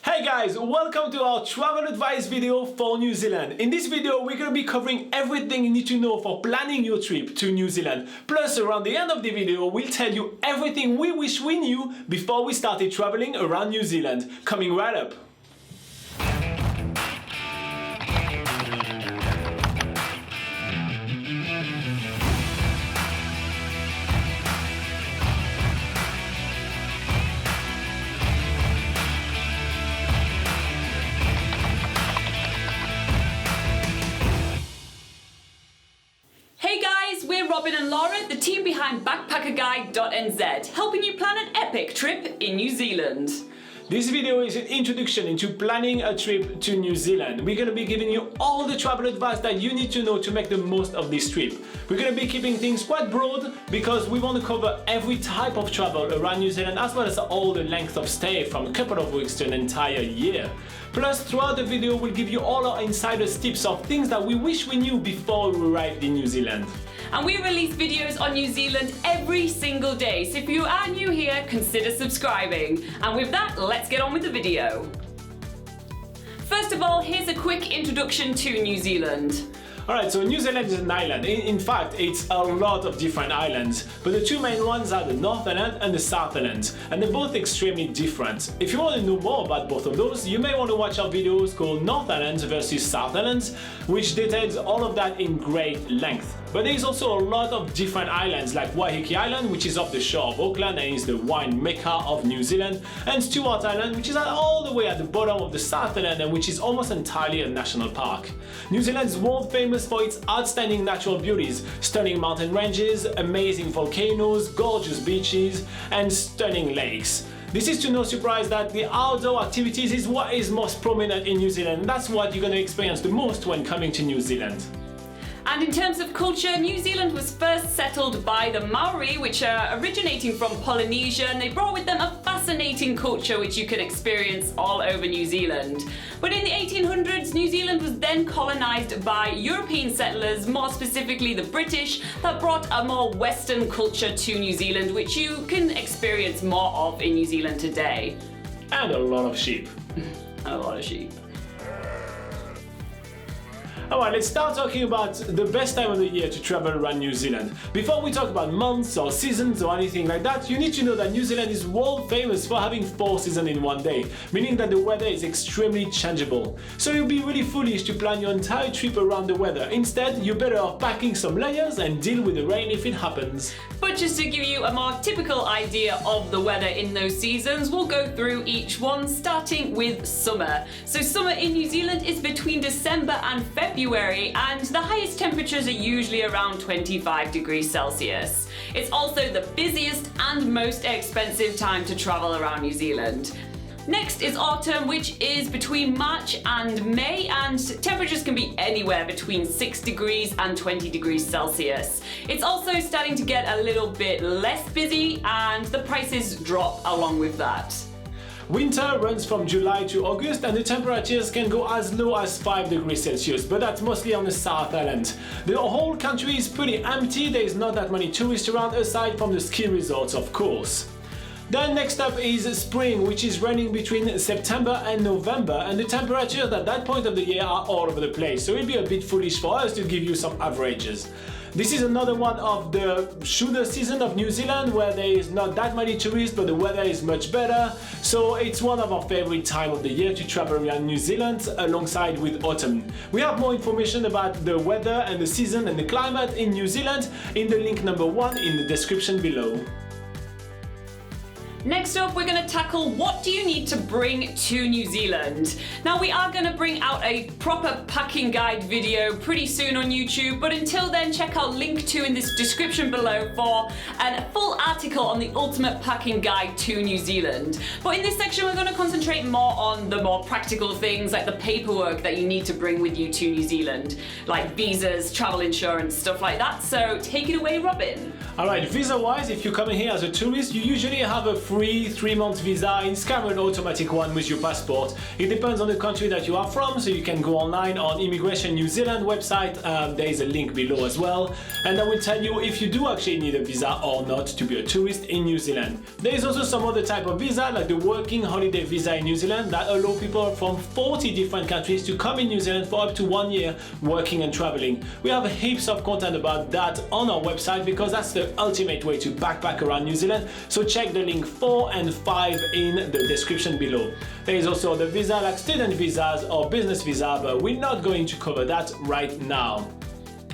Hey guys, welcome to our travel advice video for New Zealand. In this video, we're going to be covering everything you need to know for planning your trip to New Zealand. Plus, around the end of the video, we'll tell you everything we wish we knew before we started traveling around New Zealand. Coming right up. We're Robin and Laura, the team behind BackpackerGuide.NZ, helping you plan an epic trip in New Zealand. This video is an introduction into planning a trip to New Zealand. We're going to be giving you all the travel advice that you need to know to make the most of this trip. We're going to be keeping things quite broad because we want to cover every type of travel around New Zealand as well as all the length of stay from a couple of weeks to an entire year. Plus, throughout the video, we'll give you all our insider's tips of things that we wish we knew before we arrived in New Zealand. And we release videos on New Zealand every single day, so if you are new here, consider subscribing. And with that, let's get on with the video. First of all, here's a quick introduction to New Zealand. Alright, so New Zealand is an island. In fact, it's a lot of different islands, but the two main ones are the North Island and the South Island, and they're both extremely different. If you want to know more about both of those, you may want to watch our videos called North Island versus South Island, which details all of that in great length. But there is also a lot of different islands like Waiheke Island, which is off the shore of Auckland and is the wine mecca of New Zealand, and Stewart Island, which is all the way at the bottom of the South Island and which is almost entirely a national park. New Zealand is world famous for its outstanding natural beauties, stunning mountain ranges, amazing volcanoes, gorgeous beaches, and stunning lakes. This is to no surprise that the outdoor activities is what is most prominent in New Zealand, and that's what you're going to experience the most when coming to New Zealand. And in terms of culture, New Zealand was first settled by the Maori, which are originating from Polynesia, and they brought with them a fascinating culture which you can experience all over New Zealand. But in the 1800s, New Zealand was then colonised by European settlers, more specifically the British, that brought a more Western culture to New Zealand, which you can experience more of in New Zealand today. And a lot of sheep. A lot of sheep. Alright, let's start talking about the best time of the year to travel around New Zealand. Before we talk about months or seasons or anything like that, you need to know that New Zealand is world famous for having 4 seasons in one day, meaning that the weather is extremely changeable. So you'll be really foolish to plan your entire trip around the weather. Instead, you're better off packing some layers and deal with the rain if it happens. But just to give you a more typical idea of the weather in those seasons, we'll go through each one, starting with summer. So summer in New Zealand is between December and February, and the highest temperatures are usually around 25 degrees Celsius. It's also the busiest and most expensive time to travel around New Zealand. Next is autumn, which is between March and May, and temperatures can be anywhere between 6 degrees and 20 degrees Celsius. It's also starting to get a little bit less busy, and the prices drop along with that. Winter runs from July to August and the temperatures can go as low as 5 degrees Celsius, but that's mostly on the South Island. The whole country is pretty empty, there is not that many tourists around aside from the ski resorts, of course. Then next up is spring, which is running between September and November, and the temperatures at that point of the year are all over the place, so it'd be a bit foolish for us to give you some averages. This is another one of the shoulder season of New Zealand where there is not that many tourists but the weather is much better, so it's one of our favorite time of the year to travel around New Zealand alongside with autumn. We have more information about the weather and the season and the climate in New Zealand in the link number 1 in the description below. Next up, we're going to tackle what do you need to bring to New Zealand. Now, we are going to bring out a proper packing guide video pretty soon on YouTube, but until then, check out link 2 in this description below for a full article on the ultimate packing guide to New Zealand. But in this section, we're going to concentrate more on the more practical things like the paperwork that you need to bring with you to New Zealand, like visas, travel insurance, stuff like that. So take it away, Robin. Alright, visa-wise, if you're coming here as a tourist, you usually have a free 3-month visa. It's kind of an automatic one with your passport. It depends on the country that you are from, so you can go online on Immigration New Zealand website. There is a link below as well, and I will tell you if you do actually need a visa or not to be a tourist in New Zealand. There is also some other type of visa, like the working holiday visa in New Zealand, that allow people from 40 different countries to come in New Zealand for up to 1 year working and traveling. We have heaps of content about that on our website because that's the ultimate way to backpack around New Zealand, so check the link 4 and 5 in the description below. There is also the visa like student visas or business visa, but we're not going to cover that right now.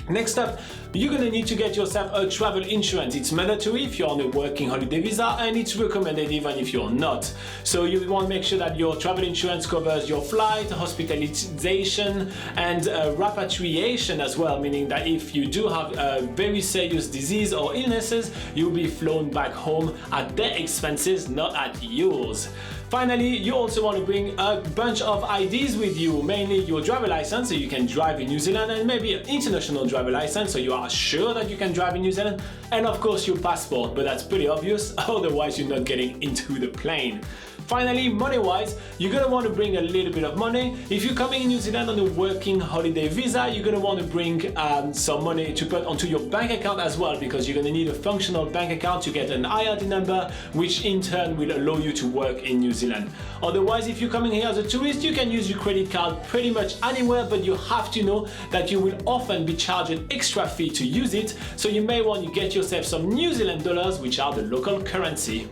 Next up, you're gonna need to get yourself a travel insurance. It's mandatory if you're on a working holiday visa, and it's recommended even if you're not. So you want to make sure that your travel insurance covers your flight, hospitalization, and repatriation as well, meaning that if you do have a very serious disease or illnesses, you'll be flown back home at their expenses, not at yours. Finally, you also want to bring a bunch of IDs with you, mainly your driver license so you can drive in New Zealand, and maybe an international driver license so you are sure that you can drive in New Zealand, and of course your passport, but that's pretty obvious, otherwise you're not getting into the plane. Finally, money-wise, you're gonna want to bring a little bit of money. If you're coming in New Zealand on a working holiday visa, you're gonna want to bring some money to put onto your bank account as well, because you're gonna need a functional bank account to get an IRD number, which in turn will allow you to work in New Zealand. Otherwise, if you're coming here as a tourist, you can use your credit card pretty much anywhere, but you have to know that you will often be charged an extra fee to use it, so you may want to get yourself some New Zealand dollars, which are the local currency.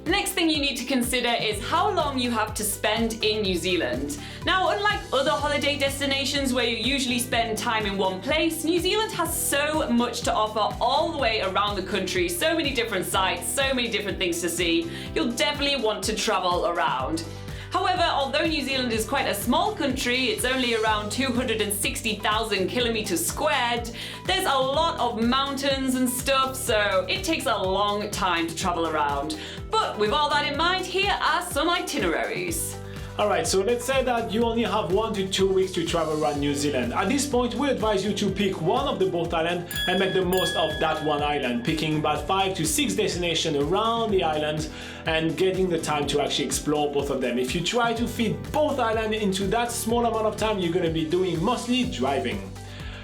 Next thing you need to consider is how long you have to spend in New Zealand. Now, unlike other holiday destinations where you usually spend time in one place, New Zealand has so much to offer all the way around the country, so many different sites, so many different things to see. You'll definitely want to travel around. However, although New Zealand is quite a small country, it's only around 260,000 kilometers squared, there's a lot of mountains and stuff, so it takes a long time to travel around. But with all that in mind, here are some itineraries. Alright, so let's say that you only have 1 to 2 weeks to travel around New Zealand. At this point, we advise you to pick one of the both islands and make the most of that one island, picking about 5 to 6 destinations around the islands and getting the time to actually explore both of them. If you try to fit both islands into that small amount of time, you're going to be doing mostly driving.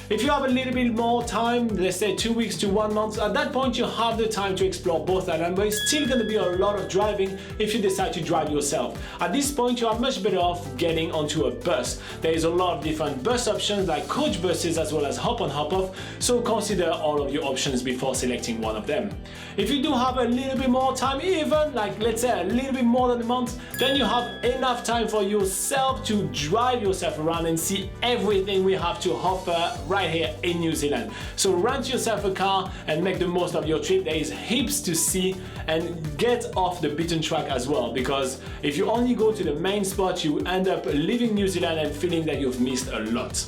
If you have a little bit more time, let's say 2 weeks to 1 month, at that point you have the time to explore both islands, but it's still going to be a lot of driving if you decide to drive yourself. At this point you are much better off getting onto a bus. There is a lot of different bus options like coach buses as well as hop on hop off, so consider all of your options before selecting one of them. If you do have a little bit more time, even like let's say a little bit more than a month, then you have enough time for yourself to drive yourself around and see everything we have to offer right here in New Zealand. So rent yourself a car and make the most of your trip. There is heaps to see, and get off the beaten track as well, because if you only go to the main spot, you end up leaving New Zealand and feeling that you've missed a lot.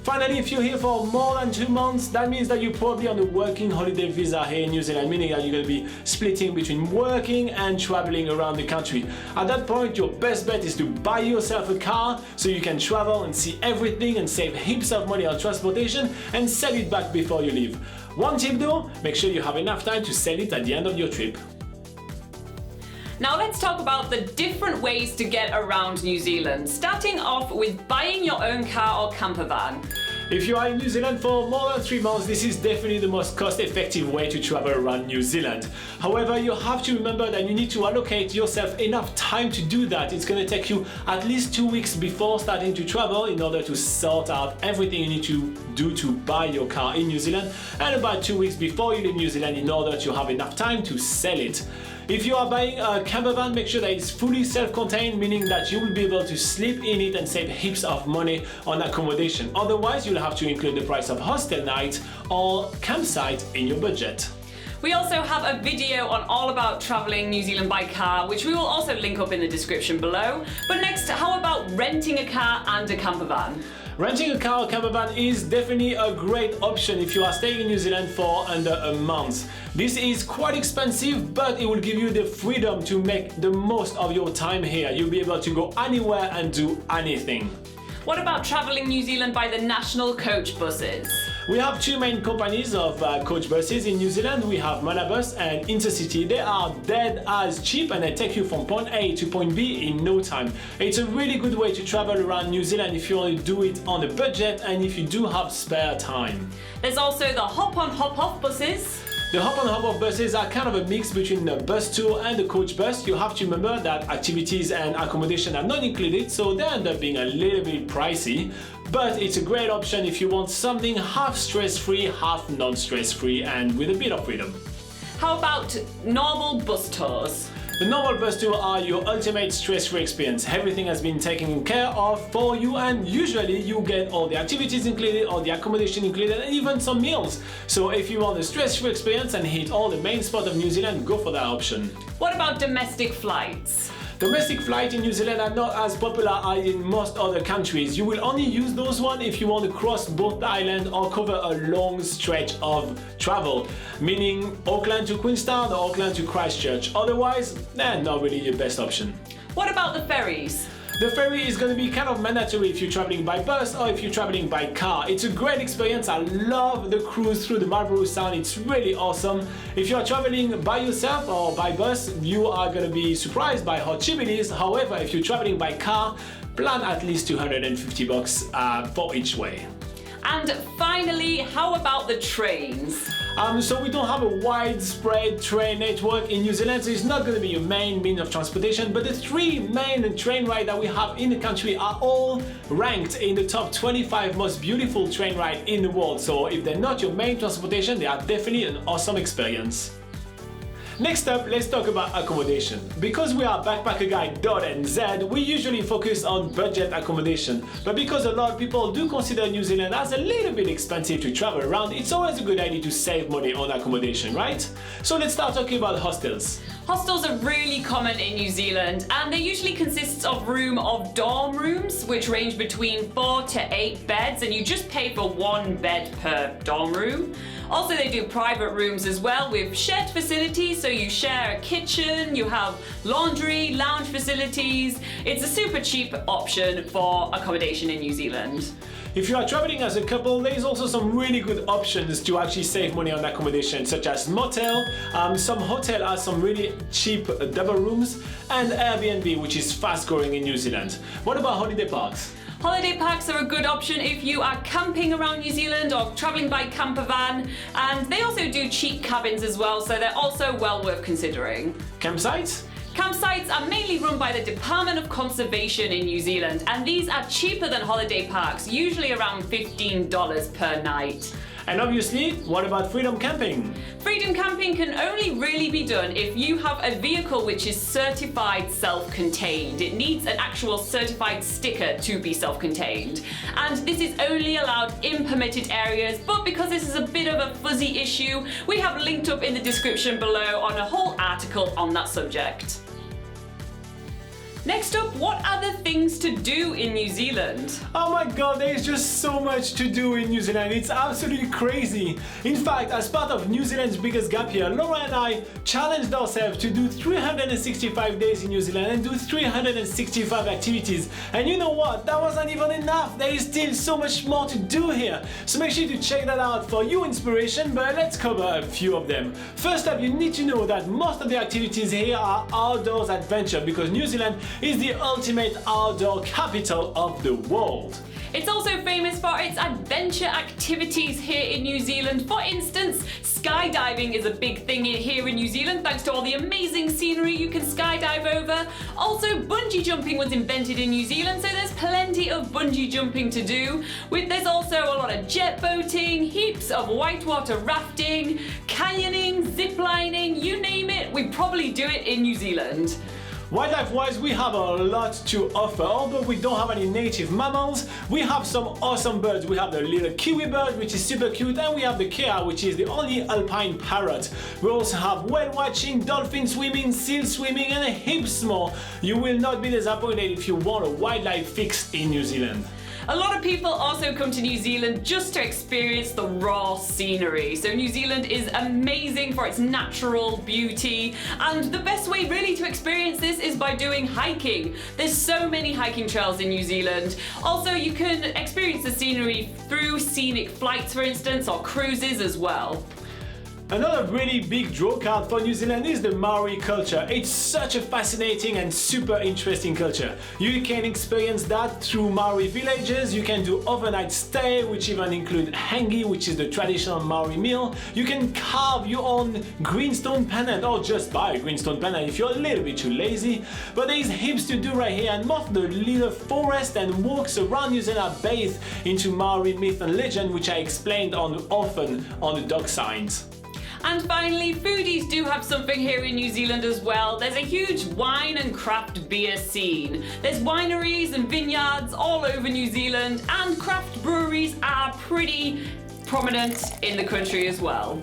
Finally, if you're here for more than 2 months, that means that you're probably on a working holiday visa here in New Zealand, meaning that you're going to be splitting between working and traveling around the country. At that point, your best bet is to buy yourself a car so you can travel and see everything and save heaps of money on transportation and sell it back before you leave. One tip though, make sure you have enough time to sell it at the end of your trip. Now let's talk about the different ways to get around New Zealand, starting off with buying your own car or camper van. If you are in New Zealand for more than 3 months, this is definitely the most cost-effective way to travel around New Zealand. However, you have to remember that you need to allocate yourself enough time to do that. It's going to take you at least 2 weeks before starting to travel in order to sort out everything you need to do to buy your car in New Zealand, and about 2 weeks before you leave New Zealand in order to have enough time to sell it. If you are buying a camper van, make sure that it's fully self-contained, meaning that you will be able to sleep in it and save heaps of money on accommodation. Otherwise, you'll have to include the price of hostel night or campsite in your budget. We also have a video on all about traveling New Zealand by car, which we will also link up in the description below. But next, how about renting a car and a camper van? Renting a car or camper van is definitely a great option if you are staying in New Zealand for under a month. This is quite expensive, but it will give you the freedom to make the most of your time here. You'll be able to go anywhere and do anything. What about traveling New Zealand by the national coach buses? We have two main companies of coach buses in New Zealand. We have Monabus and Intercity. They are dead as cheap and they take you from point A to point B in no time. It's a really good way to travel around New Zealand if you want to do it on a budget and if you do have spare time. There's also the hop-on hop-off buses. The hop-on hop-off buses are kind of a mix between the bus tour and the coach bus. You have to remember that activities and accommodation are not included, so they end up being a little bit pricey. But it's a great option if you want something half stress-free, half non-stress-free and with a bit of freedom. How about normal bus tours? The normal bus tour are your ultimate stress-free experience. Everything has been taken care of for you and usually you get all the activities included, all the accommodation included and even some meals. So if you want a stress-free experience and hit all the main spots of New Zealand, go for that option. What about domestic flights? Domestic flights in New Zealand are not as popular as in most other countries. You will only use those ones if you want to cross both islands or cover a long stretch of travel, meaning Auckland to Queenstown or Auckland to Christchurch. Otherwise, they're not really your best option. What about the ferries? The ferry is going to be kind of mandatory if you're traveling by bus or if you're traveling by car. It's a great experience. I love the cruise through the Marlborough Sound. It's really awesome. If you are traveling by yourself or by bus, you are going to be surprised by how cheap it is. However, if you're traveling by car, plan at least $250 for each way. And finally, how about the trains? So we don't have a widespread train network in New Zealand, so it's not going to be your main means of transportation, but the three main train rides that we have in the country are all ranked in the top 25 most beautiful train rides in the world. So if they're not your main transportation, they are definitely an awesome experience. Next up, let's talk about accommodation. Because we are BackpackerGuide.NZ, we usually focus on budget accommodation. But because a lot of people do consider New Zealand as a little bit expensive to travel around, it's always a good idea to save money on accommodation, right? So let's start talking about hostels. Hostels are really common in New Zealand and they usually consist of dorm rooms which range between 4 to 8 beds and you just pay for 1 bed per dorm room. Also they do private rooms as well with shared facilities, so you share a kitchen, you have laundry, lounge facilities. It's a super cheap option for accommodation in New Zealand. If you are traveling as a couple, there's also some really good options to actually save money on accommodation, such as motel, some hotel has some really cheap double rooms, and Airbnb, which is fast growing in New Zealand. What about holiday parks? Holiday parks are a good option if you are camping around New Zealand or travelling by camper van, and they also do cheap cabins as well, so they're also well worth considering. Campsites? Campsites are mainly run by the Department of Conservation in New Zealand, and these are cheaper than holiday parks, usually around $15 per night. And obviously, what about freedom camping? Freedom camping can only really be done if you have a vehicle which is certified self-contained. It needs an actual certified sticker to be self-contained. And this is only allowed in permitted areas, but because this is a bit of a fuzzy issue, we have linked up in the description below on a whole article on that subject. Next up, what are the things to do in New Zealand? Oh my god, there is just so much to do in New Zealand, it's absolutely crazy. In fact, as part of New Zealand's biggest gap year, Laura and I challenged ourselves to do 365 days in New Zealand and do 365 activities. And you know what? That wasn't even enough. There is still so much more to do here. So make sure to check that out for your inspiration, but let's cover a few of them. First up, you need to know that most of the activities here are outdoors adventure because New Zealand is the ultimate outdoor capital of the world. It's also famous for its adventure activities here in New Zealand. For instance, skydiving is a big thing here in New Zealand thanks to all the amazing scenery you can skydive over. Also, bungee jumping was invented in New Zealand, so there's plenty of bungee jumping to do. There's also a lot of jet boating, heaps of whitewater rafting, canyoning, ziplining, you name it, we probably do it in New Zealand. Wildlife-wise, we have a lot to offer. Although we don't have any native mammals, we have some awesome birds. We have the little kiwi bird, which is super cute, and we have the kea, which is the only alpine parrot. We also have whale watching, dolphin swimming, seal swimming, and heaps more. You will not be disappointed if you want a wildlife fix in New Zealand. A lot of people also come to New Zealand just to experience the raw scenery. So New Zealand is amazing for its natural beauty, and the best way really to experience this is by doing hiking. There's so many hiking trails in New Zealand. Also, you can experience the scenery through scenic flights, for instance, or cruises as well. Another really big draw card for New Zealand is the Maori culture. It's such a fascinating and super interesting culture. You can experience that through Maori villages, you can do overnight stay, which even include hangi, which is the traditional Maori meal. You can carve your own greenstone pendant or just buy a greenstone pendant if you're a little bit too lazy. But there's heaps to do right here, and most of the little forests and walks around New Zealand are bathed into Maori myth and legend, which I explained often on the dock signs. And finally, foodies do have something here in New Zealand as well. There's a huge wine and craft beer scene. There's wineries and vineyards all over New Zealand, and craft breweries are pretty prominent in the country as well.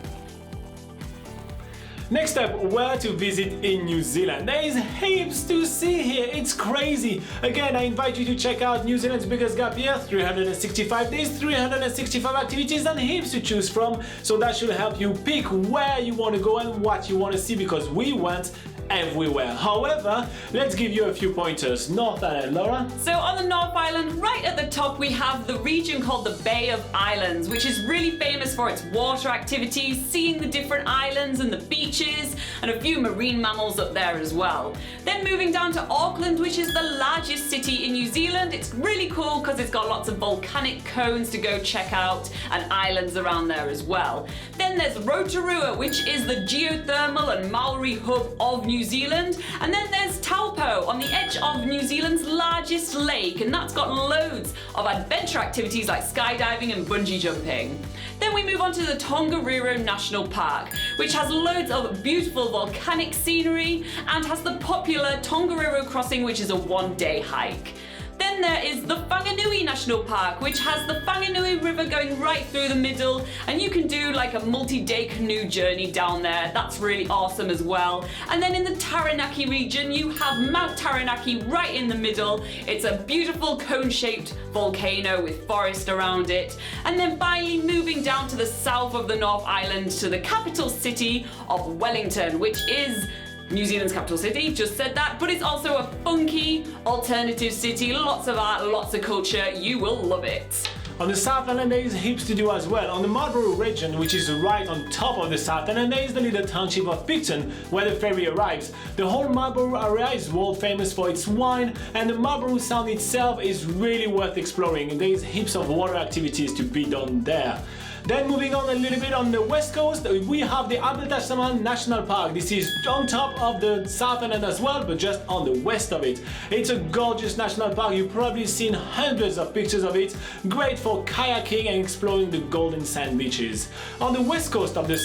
Next up, where to visit in New Zealand. There is heaps to see here, it's crazy. Again, I invite you to check out New Zealand's biggest gap year, 365 days, 365 activities and heaps to choose from. So that should help you pick where you want to go and what you want to see, because we went everywhere. However, let's give you a few pointers. North Island, Laura? So on the North Island, right at the top, we have the region called the Bay of Islands, which is really famous for its water activities, seeing the different islands and the beaches, and a few marine mammals up there as well. Then moving down to Auckland, which is the largest city in New Zealand. It's really cool because it's got lots of volcanic cones to go check out and islands around there as well. Then there's Rotorua, which is the geothermal and Maori hub of New Zealand, and then there's Taupo on the edge of New Zealand's largest lake, and that's got loads of adventure activities like skydiving and bungee jumping. Then we move on to the Tongariro National Park, which has loads of beautiful volcanic scenery and has the popular Tongariro Crossing, which is a one-day hike. Then there is the Whanganui National Park, which has the Whanganui River going right through the middle, and you can do like a multi-day canoe journey down there. That's really awesome as well. And then in the Taranaki region, you have Mount Taranaki right in the middle. It's a beautiful cone-shaped volcano with forest around it. And then finally moving down to the south of the North Island to the capital city of Wellington, which is New Zealand's capital city, just said that, but it's also a funky alternative city, lots of art, lots of culture. You will love it. On the South Island there is heaps to do as well. On the Marlborough region, which is right on top of the South Island, there is the little township of Picton where the ferry arrives. The whole Marlborough area is world famous for its wine, and the Marlborough Sound itself is really worth exploring. There is heaps of water activities to be done there. Then moving on a little bit on the west coast, we have the Albert Tasman National Park. This is on top of the South Island as well, but just on the west of it. It's a gorgeous national park. You've probably seen hundreds of pictures of it. Great for kayaking and exploring the golden sand beaches. On the west coast of the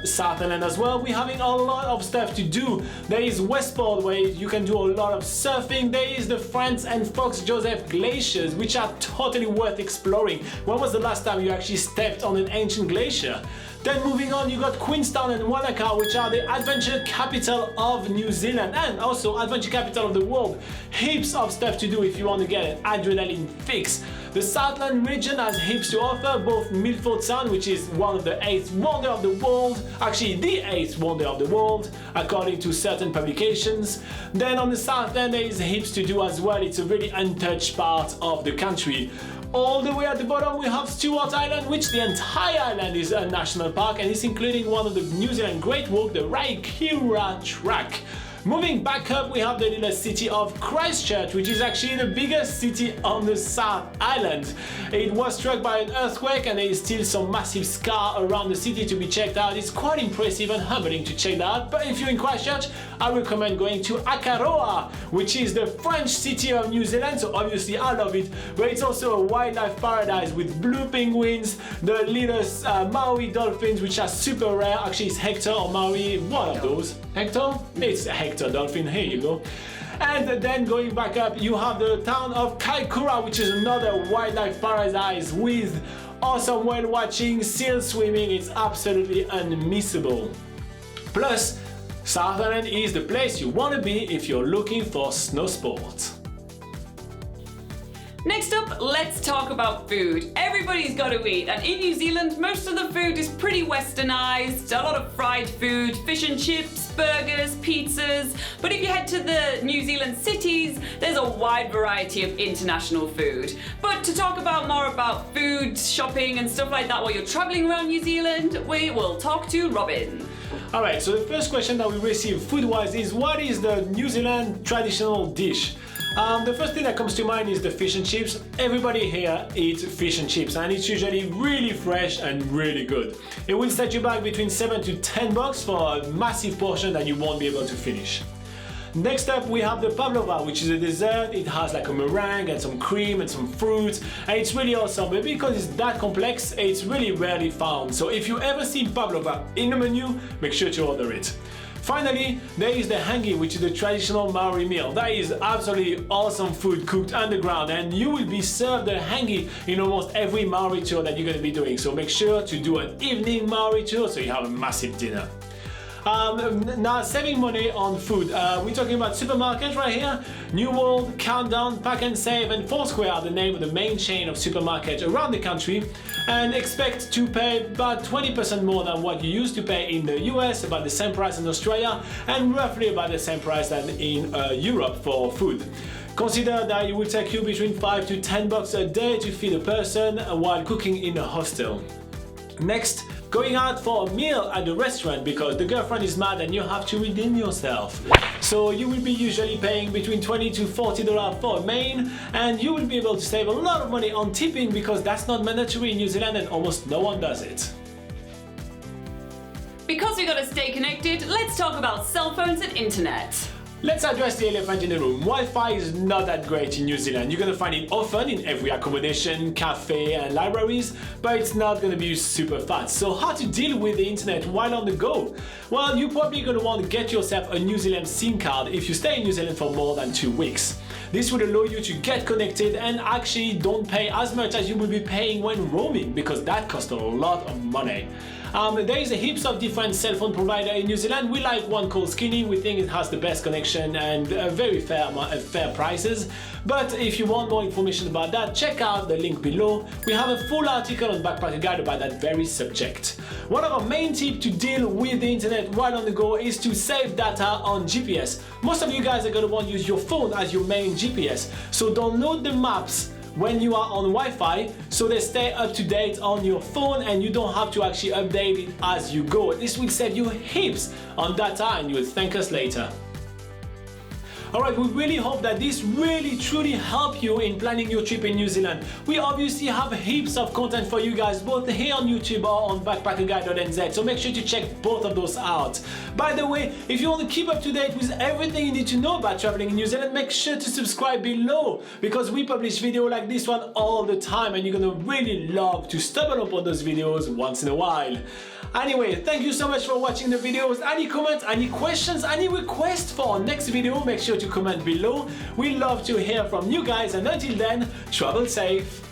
South Island as well, we're having a lot of stuff to do. There is Westport, where you can do a lot of surfing. There is the Franz and Fox Joseph glaciers, which are totally worth exploring. When was the last time you actually stepped on an ancient glacier? Then moving on, you got Queenstown and Wanaka, which are the adventure capital of New Zealand and also adventure capital of the world. Heaps of stuff to do if you want to get an adrenaline fix. The Southland region has heaps to offer, both Milford Sound, which is one of the 8th wonder of the world, actually the 8th wonder of the world, according to certain publications. Then on the Southland there is heaps to do as well. It's a really untouched part of the country. All the way at the bottom we have Stewart Island, which the entire island is a national park, and it's including one of the New Zealand Great Walk, the Raikira Track. Moving back up, we have the little city of Christchurch, which is actually the biggest city on the South Island. It was struck by an earthquake and there is still some massive scar around the city to be checked out. It's quite impressive and humbling to check that out, but if you're in Christchurch, I recommend going to Akaroa, which is the French city of New Zealand, so obviously I love it, but it's also a wildlife paradise with blue penguins, the little Maui dolphins, which are super rare. Actually, it's Hector or Maui, one of those. Hector? It's Hector dolphin, here you go. And then going back up, you have the town of Kaikoura, which is another wildlife paradise with awesome whale watching, seal swimming. It's absolutely unmissable. Plus, South Island is the place you want to be if you're looking for snow sports. Next up, let's talk about food. Everybody's got to eat, and in New Zealand, most of the food is pretty westernized. A lot of fried food, fish and chips, burgers, pizzas. But if you head to the New Zealand cities, there's a wide variety of international food. But to talk more about food, shopping, and stuff like that while you're traveling around New Zealand, we will talk to Robin. Alright, so the first question that we receive food-wise is, what is the New Zealand traditional dish? The first thing that comes to mind is the fish and chips. Everybody here eats fish and chips, and it's usually really fresh and really good. It will set you back between $7 to $10 for a massive portion that you won't be able to finish. Next up, we have the pavlova, which is a dessert. It has like a meringue and some cream and some fruit, and it's really awesome. But because it's that complex, it's really rarely found. So if you ever see pavlova in the menu, make sure to order it. Finally, there is the hangi, which is the traditional Maori meal. That is absolutely awesome food cooked underground, and you will be served the hangi in almost every Maori tour that you're going to be doing. So make sure to do an evening Maori tour so you have a massive dinner. Now, saving money on food. We're talking about supermarkets right here. New World, Countdown, Pack and Save, and Foursquare are the name of the main chain of supermarkets around the country, and expect to pay about 20% more than what you used to pay in the US, about the same price in Australia, and roughly about the same price than in Europe for food. Consider that it will take you between $5 to $10 a day to feed a person while cooking in a hostel. Next, going out for a meal at the restaurant because the girlfriend is mad and you have to redeem yourself. So you will be usually paying between $20 to $40 for a main, and you will be able to save a lot of money on tipping because that's not mandatory in New Zealand and almost no one does it. Because we gotta stay connected, let's talk about cell phones and internet. Let's address the elephant in the room. Wi-Fi is not that great in New Zealand. You're gonna find it often in every accommodation, cafe and libraries, but it's not gonna be super fast. So how to deal with the internet while on the go? Well, you're probably gonna want to get yourself a New Zealand SIM card if you stay in New Zealand for more than 2 weeks. This will allow you to get connected and actually don't pay as much as you will be paying when roaming, because that costs a lot of money. There is a heaps of different cell phone providers in New Zealand. We like one called Skinny. We think it has the best connection and very fair prices. But if you want more information about that, check out the link below. We have a full article on Backpacker Guide about that very subject. One of our main tips to deal with the internet while on the go is to save data on GPS. Most of you guys are going to want to use your phone as your main GPS. So download the maps when you are on Wi-Fi so they stay up to date on your phone and you don't have to actually update it as you go. This will save you heaps on data and you will thank us later. Alright, we really hope that this really truly helped you in planning your trip in New Zealand. We obviously have heaps of content for you guys both here on YouTube or on BackpackerGuide.NZ, so make sure to check both of those out. By the way, if you want to keep up to date with everything you need to know about traveling in New Zealand, make sure to subscribe below because we publish videos like this one all the time and you're gonna really love to stumble upon those videos once in a while. Anyway, thank you so much for watching the videos. Any comments, any questions, any requests for our next video, make sure to comment below. We love to hear from you guys, and until then, travel safe.